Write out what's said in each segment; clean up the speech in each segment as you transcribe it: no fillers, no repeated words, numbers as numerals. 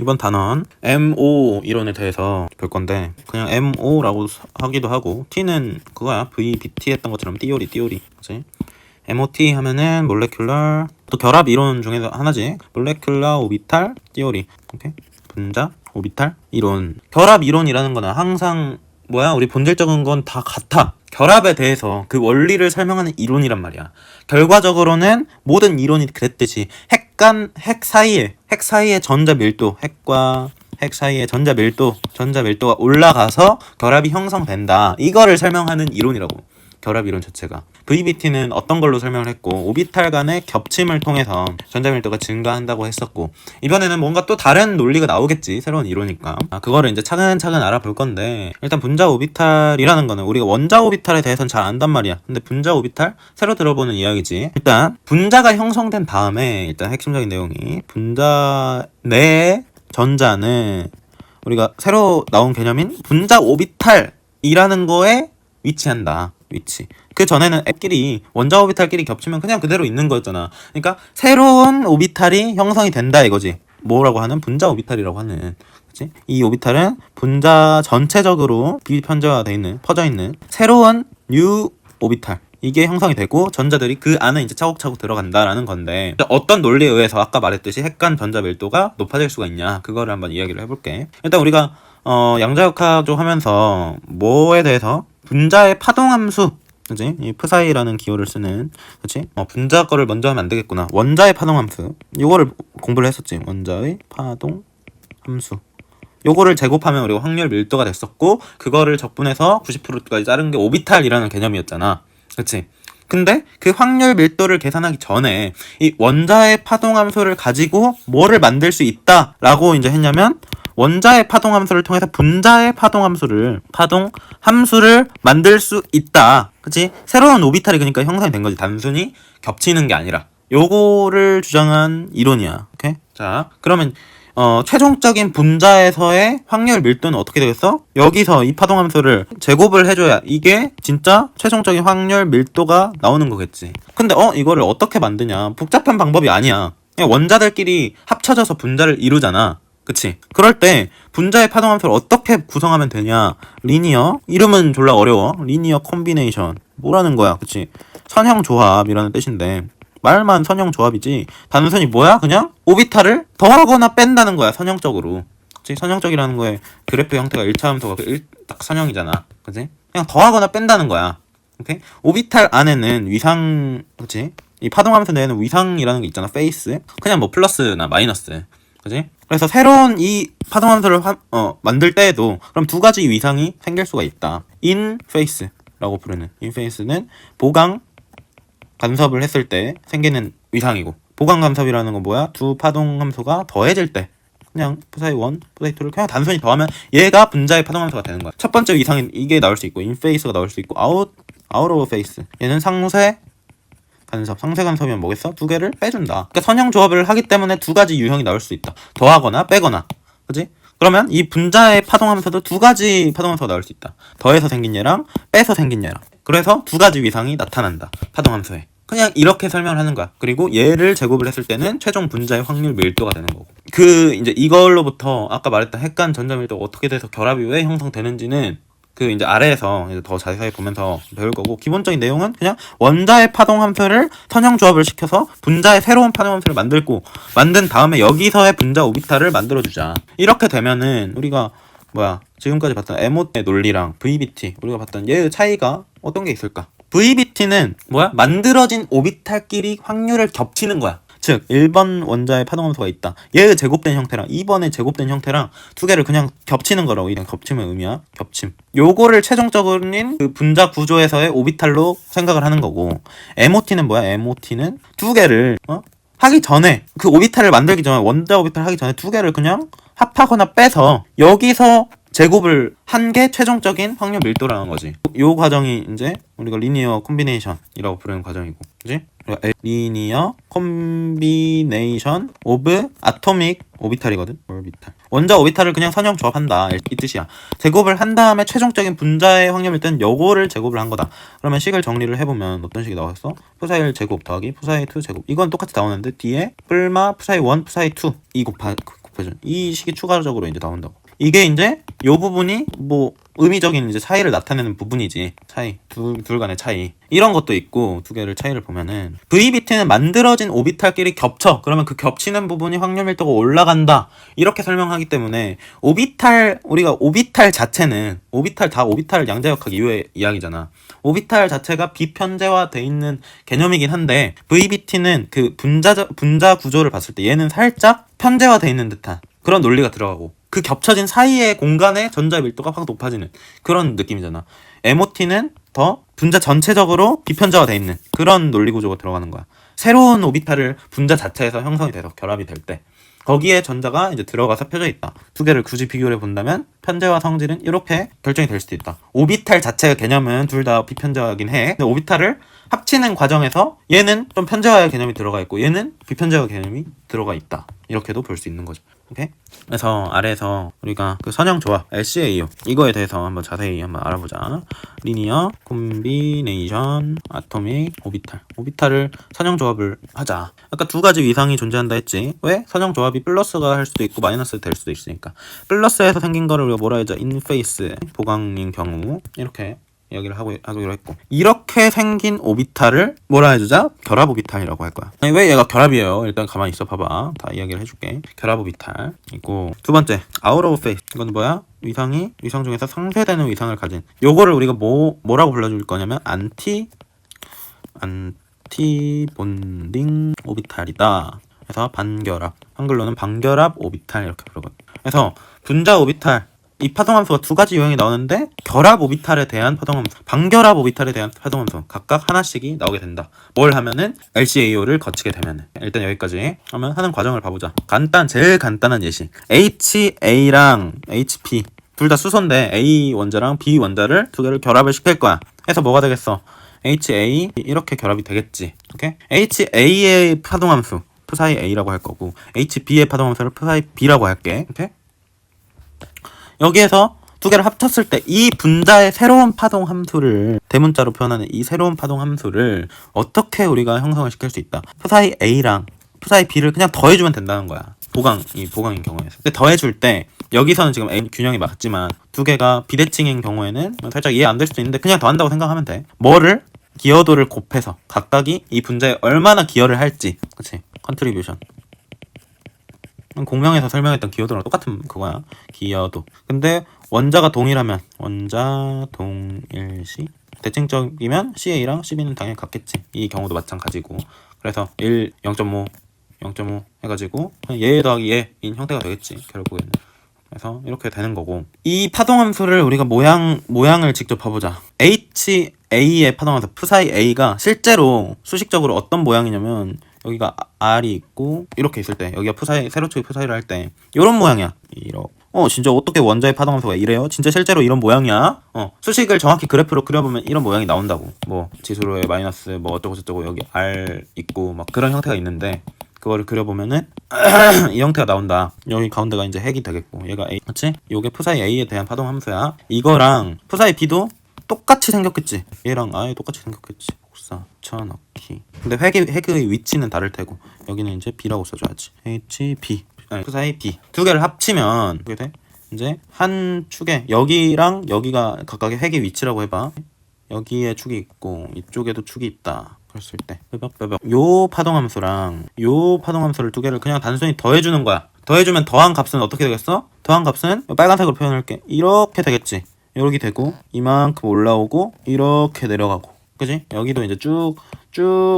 이번 단원 MO 이론에 대해서 볼 건데 그냥 MO라고 하기도 하고 T는 그거야. VBT 했던 것처럼 띠오리 그치? MOT 하면은 몰레큘러 또 결합 이론 중에서 하나지. 몰레큘러 오비탈 띠오리. 오케이? 분자 오비탈 이론. 결합 이론이라는 거는 항상 우리 본질적인 건 다 같아. 결합에 대해서 그 원리를 설명하는 이론이란 말이야. 결과적으로는 모든 이론이 그랬듯이 핵 사이에 전자 밀도, 핵과 핵 사이의 전자 밀도가 올라가서 결합이 형성된다. 이거를 설명하는 이론이라고. 결합 이론 자체가. VBT는 어떤 걸로 설명을 했고, 오비탈 간의 겹침을 통해서 전자 밀도가 증가한다고 했었고, 이번에는 뭔가 또 다른 논리가 나오겠지. 새로운 이론이니까. 그거를 이제 차근차근 알아볼 건데, 일단 분자 오비탈이라는 거는 우리가 원자 오비탈에 대해서는 잘 안단 말이야. 근데 분자 오비탈? 새로 들어보는 이야기지. 일단 분자가 형성된 다음에 일단 핵심적인 내용이 분자 내의 전자는 우리가 새로 나온 개념인 분자 오비탈이라는 거에 위치한다. 위치. 그 전에는 앱끼리 원자 오비탈끼리 겹치면 그냥 그대로 있는 거였잖아. 그러니까 새로운 오비탈이 형성이 된다 이거지. 뭐라고 하는? 분자 오비탈이라고 하는. 그치? 이 오비탈은 분자 전체적으로 비편제화되어 있는, 퍼져 있는 새로운 뉴 오비탈. 이게 형성이 되고 전자들이 그 안에 이제 차곡차곡 들어간다라는 건데, 어떤 논리에 의해서 아까 말했듯이 핵 간 전자 밀도가 높아질 수가 있냐, 그거를 한번 이야기를 해볼게. 일단 우리가 양자역학조 하면서 뭐에 대해서 분자의 파동함수, 그치? 이 프사이라는 기호를 쓰는, 그치? 분자 거를 먼저 하면 안 되겠구나. 원자의 파동함수, 요거를 공부를 했었지. 원자의 파동함수. 요거를 제곱하면 우리가 확률 밀도가 됐었고, 그거를 적분해서 90%까지 자른 게 오비탈이라는 개념이었잖아. 그치? 근데 그 확률 밀도를 계산하기 전에 이 원자의 파동함수를 가지고 뭐를 만들 수 있다라고 이제 했냐면, 원자의 파동함수를 통해서 분자의 파동함수를 만들 수 있다. 그치? 새로운 오비탈이 그러니까 형성이 된 거지. 단순히 겹치는 게 아니라. 요거를 주장한 이론이야. 오케이? 자, 그러면 최종적인 분자에서의 확률 밀도는 어떻게 되겠어? 여기서 이 파동함수를 제곱을 해줘야 이게 진짜 최종적인 확률 밀도가 나오는 거겠지. 근데 이거를 어떻게 만드냐? 복잡한 방법이 아니야. 그냥 원자들끼리 합쳐져서 분자를 이루잖아. 그치? 그럴 때 분자의 파동함수를 어떻게 구성하면 되냐? 리니어, 이름은 졸라 어려워. 리니어 콤비네이션. 뭐라는 거야? 그치? 선형조합이라는 뜻인데, 말만 선형조합이지 단순히 그냥 오비탈을 더하거나 뺀다는 거야. 선형적으로. 그치? 선형적이라는 거에 그래프 형태가 1차 함수가 딱 선형이잖아. 그치? 그냥 더하거나 뺀다는 거야. 오케이? 오비탈 안에는 위상, 그치? 이 파동함수 내에는 위상이라는 게 있잖아. 페이스. 그냥 플러스나 마이너스. 그치? 그래서 새로운 이 파동함수를 만들 때에도 그럼 두 가지 위상이 생길 수가 있다. 인페이스라고 부르는. 인페이스는 보강 간섭을 했을 때 생기는 위상이고, 보강 간섭이라는 건 뭐야? 두 파동함수가 더해질 때 그냥 푸사이 1, 푸사이 2를 그냥 단순히 더하면 얘가 분자의 파동함수가 되는 거야. 첫 번째 위상은 이게 나올 수 있고, 인페이스가 나올 수 있고, 아웃 오브 페이스. 얘는 상쇄 간섭이면 뭐겠어? 두 개를 빼준다. 그러니까 선형 조합을 하기 때문에 두 가지 유형이 나올 수 있다. 더하거나 빼거나. 그치? 그러면 이 분자의 파동함수도 두 가지 파동함수가 나올 수 있다. 더해서 생긴 얘랑 빼서 생긴 얘랑. 그래서 두 가지 위상이 나타난다. 파동함수에. 그냥 이렇게 설명을 하는 거야. 그리고 얘를 제곱을 했을 때는 최종 분자의 확률 밀도가 되는 거고. 이제 이걸로부터 아까 말했던 핵 간 전자 밀도가 어떻게 돼서 결합이 왜 형성되는지는 이제 아래에서 이제 더 자세히 보면서 배울 거고, 기본적인 내용은 그냥 원자의 파동함수를 선형조합을 시켜서 분자의 새로운 파동함수를 만든 다음에 여기서의 분자 오비탈을 만들어주자. 이렇게 되면은 우리가 지금까지 봤던 MOT의 논리랑 VBT, 우리가 봤던 얘의 차이가 어떤 게 있을까? VBT는 만들어진 오비탈끼리 확률을 겹치는 거야. 즉 1번 원자의 파동함수가 있다. 얘의 제곱된 형태랑 2번의 제곱된 형태랑 두 개를 그냥 겹치는 거라고. 이런 겹침의 의미야. 겹침. 요거를 최종적인 그 분자 구조에서의 오비탈로 생각을 하는 거고, MOT는 MOT는 두 개를 하기 전에, 그 오비탈을 만들기 전에, 원자 오비탈 하기 전에 두 개를 그냥 합하거나 빼서 여기서 제곱을 한 게 최종적인 확률 밀도라는 거지. 요 과정이 이제 우리가 리니어 콤비네이션이라고 부르는 과정이고, 그지? 리니어 콤비네이션 오브 아토믹 오비탈이거든. 오비탈. 원자 오비탈을 그냥 선형 조합한다, 이 뜻이야. 제곱을 한 다음에 최종적인 분자의 확률 밀도는 요거를 제곱을 한 거다. 그러면 식을 정리를 해보면 어떤 식이 나왔어? 푸사이 1 제곱 더하기 푸사이 2 제곱. 이건 똑같이 나오는데 뒤에 뿔마 푸사이 1 푸사이 2 이 곱해준 이 식이 추가적으로 이제 나온다고. 이게 이제 요 부분이 뭐 의미적인 이제 차이를 나타내는 부분이지. 차이 둘 간의 차이 이런 것도 있고 두 개를 차이를 보면은 VBT는 만들어진 오비탈끼리 겹쳐. 그러면 그 겹치는 부분이 확률 밀도가 올라간다 이렇게 설명하기 때문에 우리가 오비탈 자체는 오비탈 양자역학 이후의 이야기잖아. 오비탈 자체가 비편제화돼 있는 개념이긴 한데 VBT는 그 분자 구조를 봤을 때 얘는 살짝 편제화돼 있는 듯한 그런 논리가 들어가고 그 겹쳐진 사이의 공간의 전자 밀도가 확 높아지는 그런 느낌이잖아. MOT는 더 분자 전체적으로 비편자화돼 있는 그런 논리 구조가 들어가는 거야. 새로운 오비탈을 분자 자체에서 형성이 돼서 결합이 될 때 거기에 전자가 이제 들어가서 펴져 있다. 두 개를 굳이 비교를 본다면 편제화 성질은 이렇게 결정이 될 수도 있다. 오비탈 자체의 개념은 둘 다 비편제화긴 해. 근데 오비탈을 합치는 과정에서 얘는 좀 편제화의 개념이 들어가 있고 얘는 비편제화 개념이 들어가 있다. 이렇게도 볼 수 있는 거죠. 오케이? 그래서 아래에서 우리가 그 선형 조합 LCAO 이거에 대해서 한번 자세히 한번 알아보자. 리니어 콤비네이션 아토믹 오비탈을 선형 조합을 하자. 아까 두 가지 위상이 존재한다 했지. 왜? 선형 조합이 플러스가 할 수도 있고 마이너스 될 수도 있으니까. 플러스에서 생긴 거를 우리가 뭐라 하자? 인페이스 보강인 경우 이렇게 이야기를 하기로 했고 이렇게 생긴 오비탈을 뭐라 해주자? 결합 오비탈이라고 할 거야. 아니, 왜 얘가 결합이에요? 일단 가만히 있어 봐봐. 다 이야기를 해줄게. 결합 오비탈 있고 두 번째 아웃 오브 페이스 이건 뭐야? 위상 중에서 상쇄되는 위상을 가진 요거를 우리가 뭐라고 불러줄 거냐면 안티 본딩 오비탈이다. 그래서 반결합 한글로는 반결합 오비탈 이렇게 부르거든. 그래서 분자 오비탈 이 파동함수가 두 가지 유형이 나오는데 결합 오비탈에 대한 파동함수, 반결합 오비탈에 대한 파동함수 각각 하나씩이 나오게 된다. 뭘 하면은 LCAO를 거치게 되면은 일단 여기까지 하면 하는 과정을 봐보자. 제일 간단한 예시. HA랑 HP 둘 다 수소인데 A 원자랑 B 원자를 두 개를 결합을 시킬 거야. 해서 뭐가 되겠어? HA 이렇게 결합이 되겠지. 오케이? HA의 파동함수 푸사이 A라고 할 거고 HB의 파동함수를 푸사이 B라고 할게. 오케이? 여기에서 두 개를 합쳤을 때 이 분자의 새로운 파동 함수를 대문자로 표현하는 이 새로운 파동 함수를 어떻게 우리가 형성을 시킬 수 있다. 푸사이 A랑 푸사이 B를 그냥 더해주면 된다는 거야. 보강인 경우에서. 근데 더해줄 때 여기서는 지금 A 균형이 맞지만 두 개가 비대칭인 경우에는 살짝 이해 안 될 수도 있는데 그냥 더한다고 생각하면 돼. 뭐를? 기여도를 곱해서 각각이 이 분자에 얼마나 기여를 할지. 그치? 컨트리뷰션. 공명에서 설명했던 기여도랑 똑같은 그거야. 기여도. 근데 원자가 동일하면 원자 동일시 대칭적이면 CA랑 CB는 당연히 같겠지. 이 경우도 마찬가지고. 그래서 0.5 해가지고 얘 더하기 얘인 형태가 되겠지 결국에는. 그래서 이렇게 되는 거고 이 파동함수를 우리가 모양을 직접 봐보자. HA의 파동함수 푸사이 A가 실제로 수식적으로 어떤 모양이냐면 여기가 R이 있고 이렇게 있을 때 여기가 세로축이 푸사이를 할 때 이런 모양이야. 진짜 어떻게 원자의 파동함수가 이래요? 진짜 실제로 이런 모양이야? 수식을 정확히 그래프로 그려보면 이런 모양이 나온다고. 뭐 지수로의 마이너스 뭐 어쩌고 저쩌고 여기 R 있고 막 그런 형태가 있는데 그거를 그려보면은 이 형태가 나온다. 여기 가운데가 이제 핵이 되겠고 얘가 A 맞지? 요게 푸사이 A에 대한 파동함수야. 이거랑 푸사이 B도 똑같이 생겼겠지. 얘랑 아예 똑같이 생겼겠지. 복사 쳐넣기. 근데 핵의 위치는 다를 테고 여기는 이제 B라고 써줘야지. HB 푸사이 B 두 개를 합치면 어떻게 돼? 이제 한 축에 여기랑 여기가 각각의 핵의 위치라고 해봐. 여기에 축이 있고 이쪽에도 축이 있다. 그랬을 때 요 파동함수랑 요 파동함수를 두 개를 그냥 단순히 더해주는 거야. 더해주면 더한 값은 어떻게 되겠어? 더한 값은 빨간색으로 표현할게. 이렇게 되겠지. 이렇게 되고 이만큼 올라오고 이렇게 내려가고 그지? 여기도 이제 쭉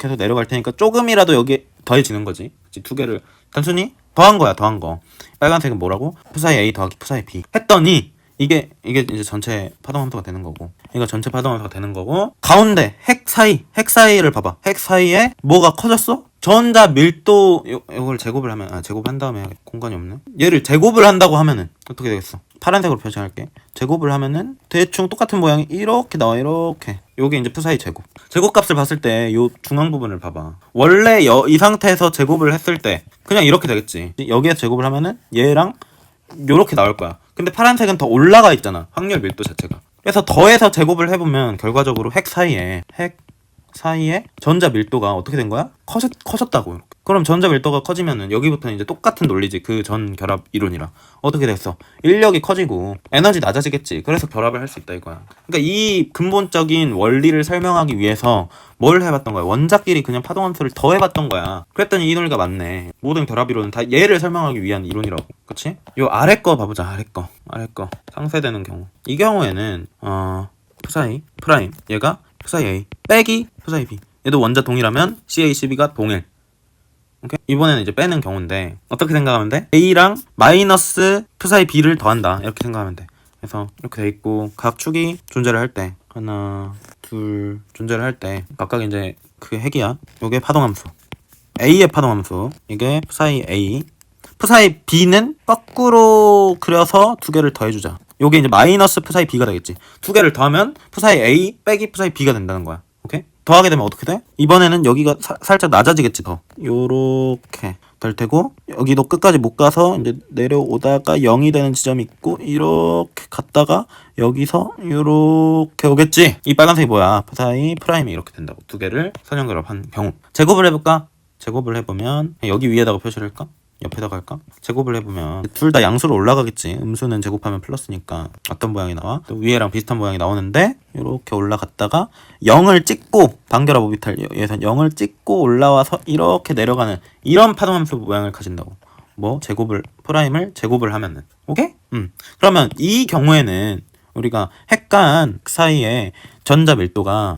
해서 내려갈 테니까 조금이라도 여기 더해지는 거지. 그치? 두 개를 단순히 더한 거야. 더한 거. 빨간색은 뭐라고? 푸사이 A 더하기 푸사이 B 했더니 이게 이제 전체 파동함수가 되는 거고 이거 전체 파동함수가 되는 거고 가운데 핵 사이를 봐봐. 핵 사이에 뭐가 커졌어? 전자 밀도 이걸 제곱을 하면 제곱한 다음에 공간이 없네. 얘를 제곱을 한다고 하면은 어떻게 되겠어? 파란색으로 표시할게. 제곱을 하면은 대충 똑같은 모양이 이렇게 나와. 이렇게 요게 이제 푸사이 제곱값을 봤을 때 요 중앙 부분을 봐봐. 원래 이 상태에서 제곱을 했을 때 그냥 이렇게 되겠지. 여기에 제곱을 하면은 얘랑 요렇게 나올 거야. 근데 파란색은 더 올라가 있잖아. 확률 밀도 자체가. 그래서 더해서 제곱을 해보면 결과적으로 핵 사이에 핵 사이에 전자 밀도가 어떻게 된 거야? 커졌다고. 그럼 전자 밀도가 커지면은 여기부터는 이제 똑같은 논리지. 그 전 결합 이론이랑 어떻게 됐어? 인력이 커지고 에너지 낮아지겠지. 그래서 결합을 할 수 있다 이거야. 그러니까 이 근본적인 원리를 설명하기 위해서 뭘 해봤던 거야? 원자끼리 그냥 파동함수를 더 해봤던 거야. 그랬더니 이 논리가 맞네. 모든 결합 이론은 다 얘를 설명하기 위한 이론이라고. 그치? 요 아래 거 봐보자. 아래 거 상쇄되는 경우. 이 경우에는 푸사이 프라임 얘가 푸사이 A 빼기 푸사이 B. 얘도 원자 동일하면 CA, CB가 동일. 오케이? 이번에는 이제 빼는 경우인데 어떻게 생각하면 돼? A랑 마이너스 푸사이 B를 더한다 이렇게 생각하면 돼. 그래서 이렇게 돼 있고 각 축이 존재를 할 때 하나 둘 존재를 할 때 각각 이제 그 핵이야. 요게 파동함수 A의 파동함수, 이게 푸사이 A. 푸사이 B는 거꾸로 그려서 두 개를 더해주자. 요게 이제 마이너스 푸사이 B가 되겠지. 두 개를 더하면 푸사이 A 빼기 푸사이 B가 된다는 거야. 오케이? 더하게 되면 어떻게 돼? 이번에는 여기가 살짝 낮아지겠지. 더 요렇게 될 테고, 여기도 끝까지 못 가서 이제 내려오다가 0이 되는 지점이 있고, 이렇게 갔다가 여기서 요렇게 오겠지. 이 빨간색이 뭐야? 푸사이 프라임이 이렇게 된다고. 두 개를 선형결합한 경우. 제곱을 해볼까? 제곱을 해보면 여기 위에다가 표시를 할까? 옆에다가 할까? 제곱을 해보면 둘 다 양수로 올라가겠지. 음수는 제곱하면 플러스니까 어떤 모양이 나와? 또 위에랑 비슷한 모양이 나오는데 이렇게 올라갔다가 0을 찍고 반결합 오비탈에서 0을 찍고 올라와서 이렇게 내려가는 이런 파동함수 모양을 가진다고. 뭐 제곱을 프라임을 제곱을 하면은 오케이? 그러면 이 경우에는 우리가 핵간 사이에 전자 밀도가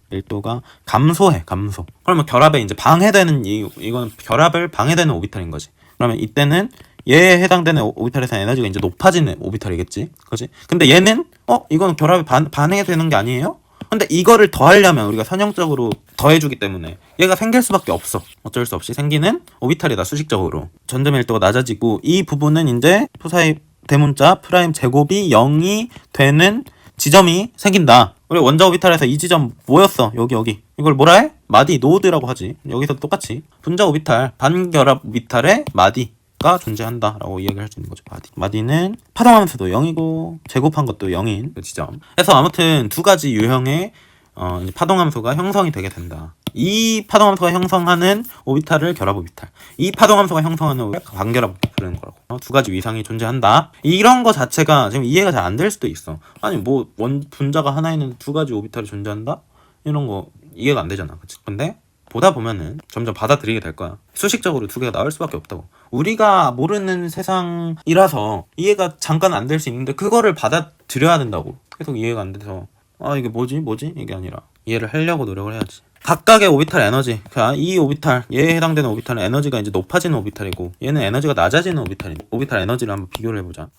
감소해. 그러면 결합에 이제 방해되는 이건 결합을 방해되는 오비탈인 거지. 그러면 이때는 얘에 해당되는 오비탈에서 에너지가 이제 높아지는 오비탈이겠지. 그지? 근데 얘는 이건 결합에 반해되는 게 아니에요? 근데 이거를 더하려면 우리가 선형적으로 더해주기 때문에 얘가 생길 수밖에 없어. 어쩔 수 없이 생기는 오비탈이다. 수식적으로 전자 밀도가 낮아지고 이 부분은 이제 푸사이 대문자 프라임 제곱이 0이 되는 지점이 생긴다. 우리 원자 오비탈에서 이 지점 뭐였어? 여기. 이걸 뭐라 해? 마디, 노드라고 하지. 여기서 똑같이 분자 오비탈, 반결합 오비탈에 마디가 존재한다 라고 이야기를 할 수 있는 거죠. 마디는 파동함수도 0이고 제곱한 것도 0인 그 지점. 그래서 아무튼 두 가지 유형의 파동함수가 형성이 되게 된다. 이 파동함수가 형성하는 오비탈을 결합 오비탈, 이 파동함수가 형성하는 오비탈을 반결합 오비탈 부르는 거라고. 두 가지 위상이 존재한다. 이런 거 자체가 지금 이해가 잘 안 될 수도 있어. 아니 뭐 분자가 하나 있는데 두 가지 오비탈이 존재한다? 이런 거 이해가 안 되잖아. 그치? 근데 보다 보면은 점점 받아들이게 될 거야. 수식적으로 두 개가 나올 수밖에 없다고. 우리가 모르는 세상이라서 이해가 잠깐 안 될 수 있는데 그거를 받아들여야 된다고. 계속 이해가 안 돼서 이게 뭐지? 이게 아니라 이해를 하려고 노력을 해야지. 각각의 오비탈 에너지, 이 오비탈, 얘에 해당되는 오비탈은 에너지가 이제 높아지는 오비탈이고 얘는 에너지가 낮아지는 오비탈 에너지를 한번 비교를 해보자.